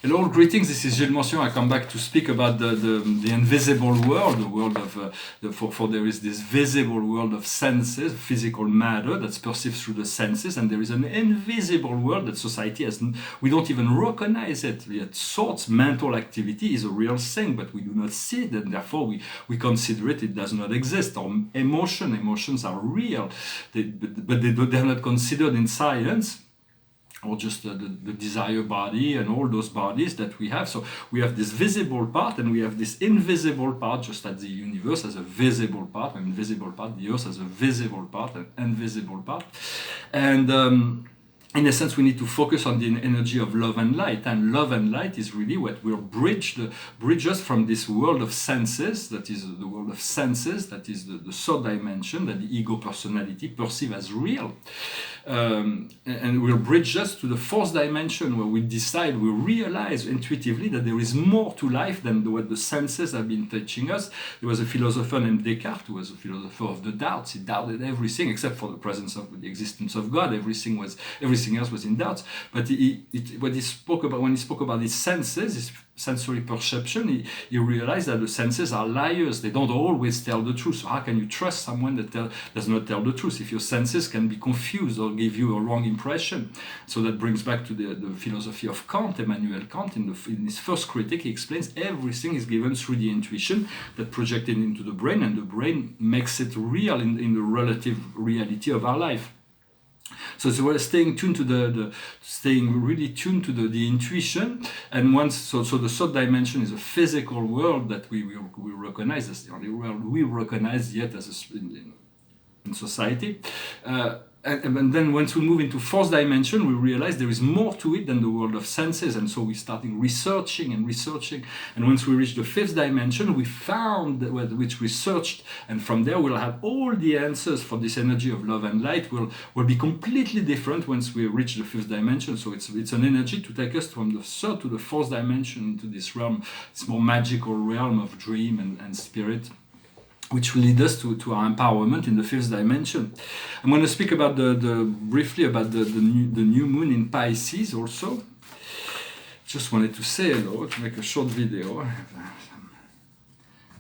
Hello, greetings. This is Gillesmansillon. I come back to speak about the invisible world, the world of for there is this visible world of senses, physical matter that's perceived through the senses, and there is an invisible world that society has. We don't even recognize it. Yet thoughts, mental activity is a real thing, but we do not see it, and therefore we consider it does not exist. Or emotions are real, they're not considered in science. Or just the desire body and all those bodies that we have. So we have this visible part and we have this invisible part, just as the universe has a visible part, an invisible part, the earth has a visible part, an invisible part. And in a sense, we need to focus on the energy of love and light. And love and light is really what will bridge us from this world of senses, that is the world of senses, that is the third dimension that the ego personality perceive as real. And will bridge us to the fourth dimension where we realize intuitively that there is more to life than what the senses have been teaching us. There was a philosopher named Descartes who was a philosopher of the doubts. He doubted everything except for the existence of God. Everything else was in doubt. But when he spoke about his senses, his sensory perception, he realized that the senses are liars. They don't always tell the truth. So how can you trust someone that does not tell the truth? If your senses can be confused or give you a wrong impression. So that brings back to the philosophy of Kant, Immanuel Kant. In his first Critique, he explains everything is given through the intuition that projected into the brain, and the brain makes it real in the relative reality of our life. So we're staying tuned to staying really tuned to the intuition, and so the third dimension is a physical world that we recognize as the only world we recognize yet as in society. And then once we move into fourth dimension, we realize there is more to it than the world of senses, and so we're starting researching. And once we reach the fifth dimension, we found which we searched, and from there we'll have all the answers for this energy of love and light. Will be completely different once we reach the fifth dimension. So it's an energy to take us from the third to the fourth dimension into this realm, this more magical realm of dream and spirit, which will lead us to our empowerment in the fifth dimension. I'm going to speak about briefly about the new moon in Pisces also. Just wanted to say hello, to make a short video. I have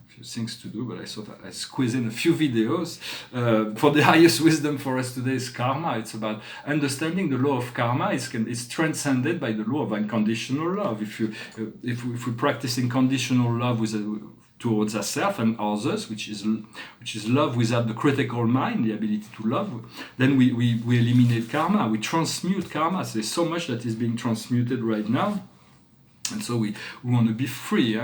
a few things to do, but I thought I squeeze in a few videos. For the highest wisdom for us today is karma. It's about understanding the law of karma. It's transcended by the law of unconditional love. If we practice unconditional love towards ourselves and others, which is love without the critical mind, the ability to love, then we eliminate karma, we transmute karma. So there's so much that is being transmuted right now. And so we want to be free.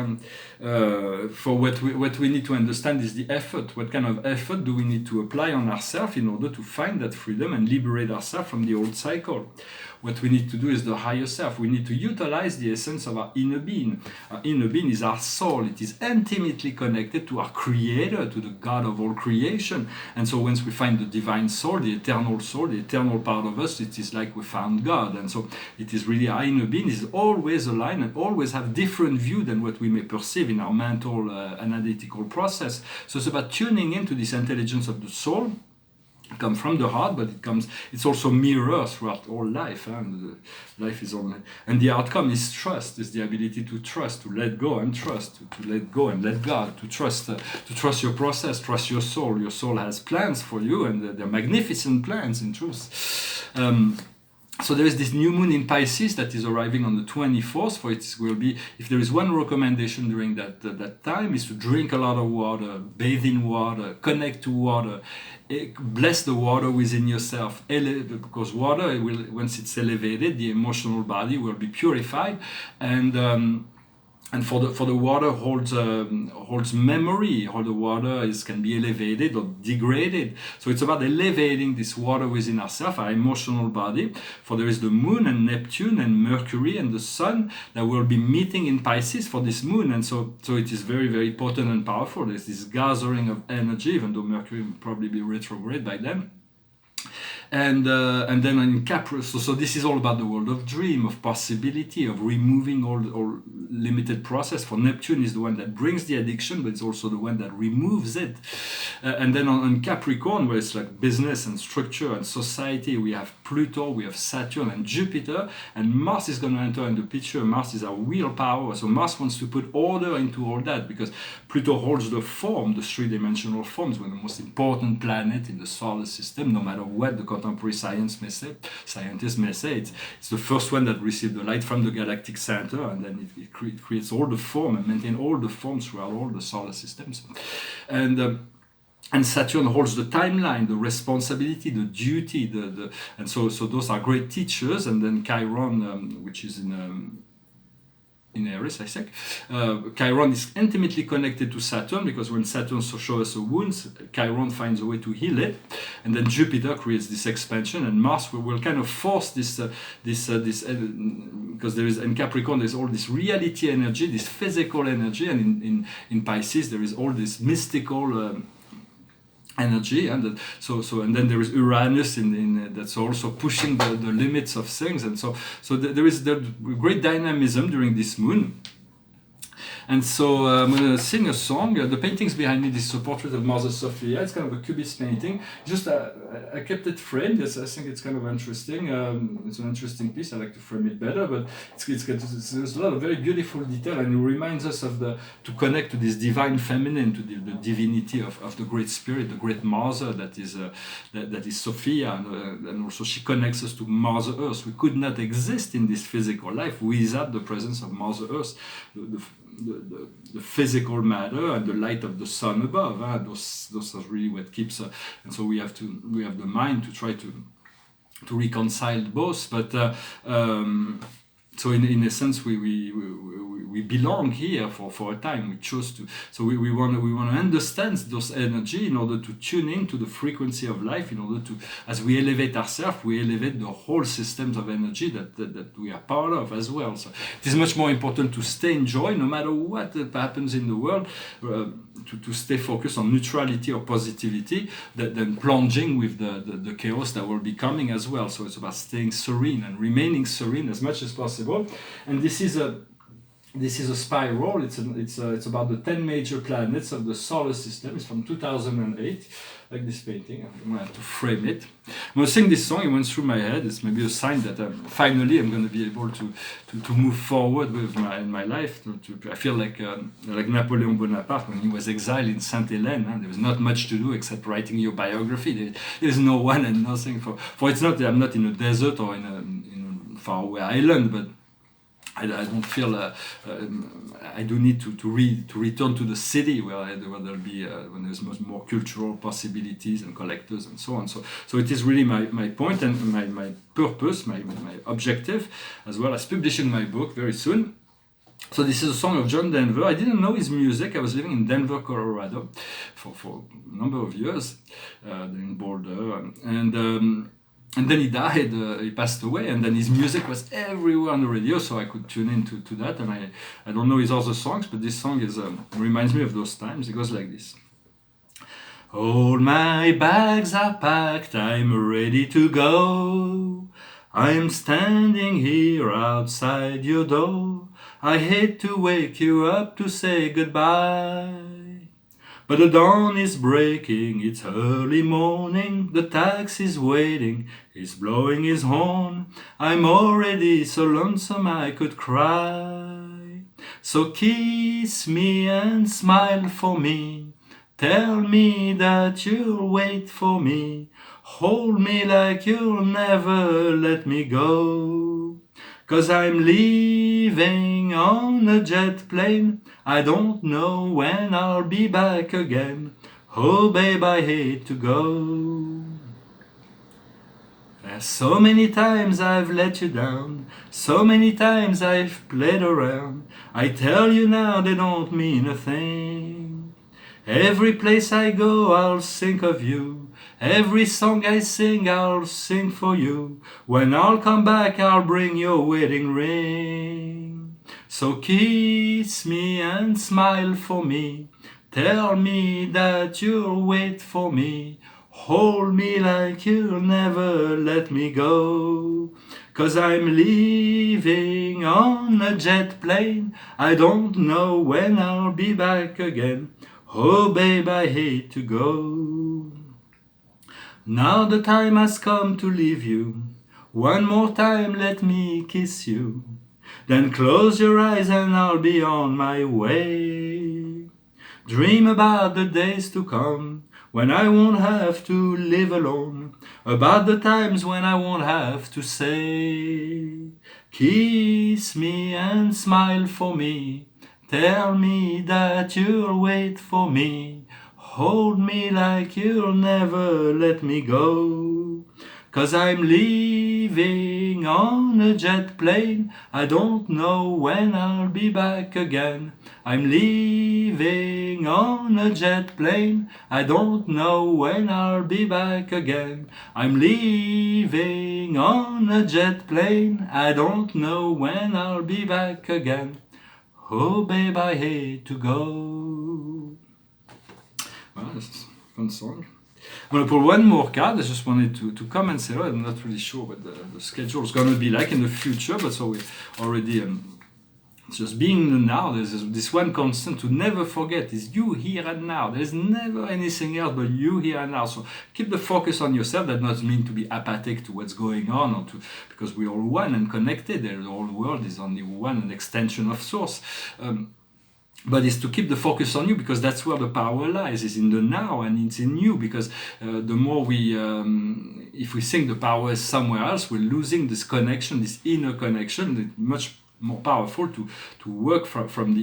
For what we need to understand is the effort. What kind of effort do we need to apply on ourselves in order to find that freedom and liberate ourselves from the old cycle? What we need to do is the higher self. We need to utilize the essence of our inner being. Our inner being is our soul. It is intimately connected to our Creator, to the God of all creation. And so once we find the divine soul, the eternal part of us, it is like we found God. And so it is really our inner being is always aligned and always have different view than what we may perceive in our mental analytical process. So it's about tuning into this intelligence of the soul. It comes from the heart, but it's also mirror throughout all life. And life is only, and the outcome is trust, is the ability to trust, to let go and trust, to let go and let God, to trust your process, trust your soul. Your soul has plans for you, and they're magnificent plans in truth. So there is this new moon in Pisces that is arriving on the 24th. For it will be, if there is one recommendation during that time, is to drink a lot of water, bathe in water, connect to water, bless the water within yourself, because water once it's elevated, the emotional body will be purified, and for the water holds memory. All the water can be elevated or degraded. So it's about elevating this water within ourselves, our emotional body. For there is the moon and Neptune and Mercury and the sun that will be meeting in Pisces for this moon. And so it is very, very potent and powerful. There's this gathering of energy, even though Mercury will probably be retrograde by then. And then in Capricorn, so this is all about the world of dream, of possibility, of removing all limited process. For Neptune is the one that brings the addiction, but it's also the one that removes it. And then on Capricorn, where it's like business and structure and society, we have Pluto, we have Saturn and Jupiter, and Mars is going to enter in the picture. Mars is our willpower, so Mars wants to put order into all that, because Pluto holds the form, the three-dimensional forms, one of the most important planet in the solar system, no matter what the contemporary scientists may say. It's the first one that received the light from the galactic center, and then it creates all the form and maintains all the forms throughout all the solar systems. And Saturn holds the timeline, the responsibility, the duty, and so those are great teachers. And then Chiron, which is in Aries, I think. Chiron is intimately connected to Saturn, because when Saturn shows us a wound, Chiron finds a way to heal it, and then Jupiter creates this expansion, and Mars will kind of force this because there is in Capricorn there's all this reality energy, this physical energy, and in Pisces there is all this mystical energy, and and then there is Uranus in that's also pushing the limits of things, and so there is the great dynamism during this moon. And so I'm going to sing a song. The paintings behind me, this is a portrait of Mother Sophia. It's kind of a cubist painting. Just I kept it framed. I think it's kind of interesting. It's an interesting piece. I like to frame it better, but there's a lot of very beautiful detail, and it reminds us of to connect to this divine feminine, to the divinity of the great spirit, the great Mother that is Sophia, and also she connects us to Mother Earth. We could not exist in this physical life without the presence of Mother Earth. The physical matter and the light of the sun above, those are really what keeps and so we have the mind to try to reconcile both, but so in a sense we belong here for a time. We chose to, so we want to understand those energy in order to tune in to the frequency of life, in order to, as we elevate ourselves, we elevate the whole systems of energy that we are part of as well. So it is much more important to stay in joy no matter what happens in the world, to stay focused on neutrality or positivity than plunging with the chaos that will be coming as well. So it's about staying serene and remaining serene as much as possible. And this is a spiral. It's about the 10 major planets of the solar system. It's from 2008, like this painting. I'm going to have to frame it. I'm going to sing this song. It went through my head. It's maybe a sign that finally I'm going to be able to move forward with my life. I feel like Napoleon Bonaparte when he was exiled in Sainte Hélène. There was not much to do except writing your biography. There's no one and nothing for it's not. I'm not in a desert or in a faraway island, but I don't feel I do need to return to the city where there'll be when there's much more cultural possibilities and collectors and so on. So it is really my point and my purpose, my objective, as well as publishing my book very soon. So this is a song of John Denver. I didn't know his music. I was living in Denver, Colorado for a number of years, in Boulder, and then he died, he passed away, and then his music was everywhere on the radio, so I could tune in to that, and I don't know his other songs, but this song reminds me of those times. It goes like this. All my bags are packed, I'm ready to go. I'm standing here outside your door. I hate to wake you up to say goodbye. But the dawn is breaking, it's early morning, the taxi's waiting, he's blowing his horn. I'm already so lonesome I could cry. So kiss me and smile for me, tell me that you'll wait for me, hold me like you'll never let me go. 'Cause I'm leaving on a jet plane, I don't know when I'll be back again. Oh babe, I hate to go. So many times I've let you down, so many times I've played around. I tell you now they don't mean a thing. Every place I go I'll think of you, every song I sing I'll sing for you. When I'll come back I'll bring your wedding ring. So kiss me and smile for me, tell me that you'll wait for me, Hold me like you'll never let me go. 'Cause I'm leaving on a jet plane. I don't know when I'll be back again. Oh babe, I hate to go. Now the time has come to leave you. One more time let me kiss you. Then close your eyes and I'll be on my way. Dream about the days to come, when I won't have to live alone, about the times when I won't have to say, kiss me and smile for me, tell me that you'll wait for me, hold me like you'll never let me go. 'Cause I'm leaving on a jet plane, I don't know when I'll be back again. I'm leaving on a jet plane, I don't know when I'll be back again. I'm leaving on a jet plane, I don't know when I'll be back again. Oh babe, I hate to go. Well, this is a fun song. Well, for one more card, I just wanted to come and say, oh, I'm not really sure what the schedule is going to be like in the future, but so we already, just being in the now, there's this one constant to never forget is you here and now. There's never anything else but you here and now. So keep the focus on yourself. That doesn't mean to be apathic to what's going on, or because we're all one and connected. The whole world is only one, an extension of source. But it's to keep the focus on you, because that's where the power lies, is in the now, and it's in you, because the more we, if we think the power is somewhere else, we're losing this connection, this inner connection. It's much more powerful to work from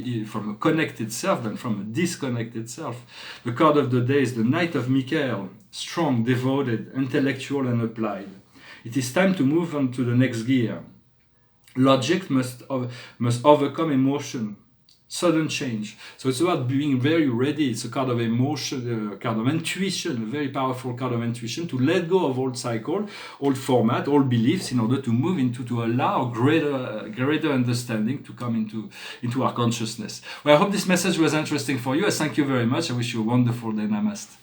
a connected self than from a disconnected self. The card of the day is the Knight of Michael, strong, devoted, intellectual and applied. It is time to move on to the next gear. Logic must overcome emotion. Sudden change. So it's about being very ready. It's a card of emotion, a card of intuition, a very powerful card of intuition, to let go of old cycle, old format, old beliefs, in order to move to allow greater understanding to come into our consciousness. Well, I hope this message was interesting for you. I thank you very much. I wish you a wonderful day. Namaste.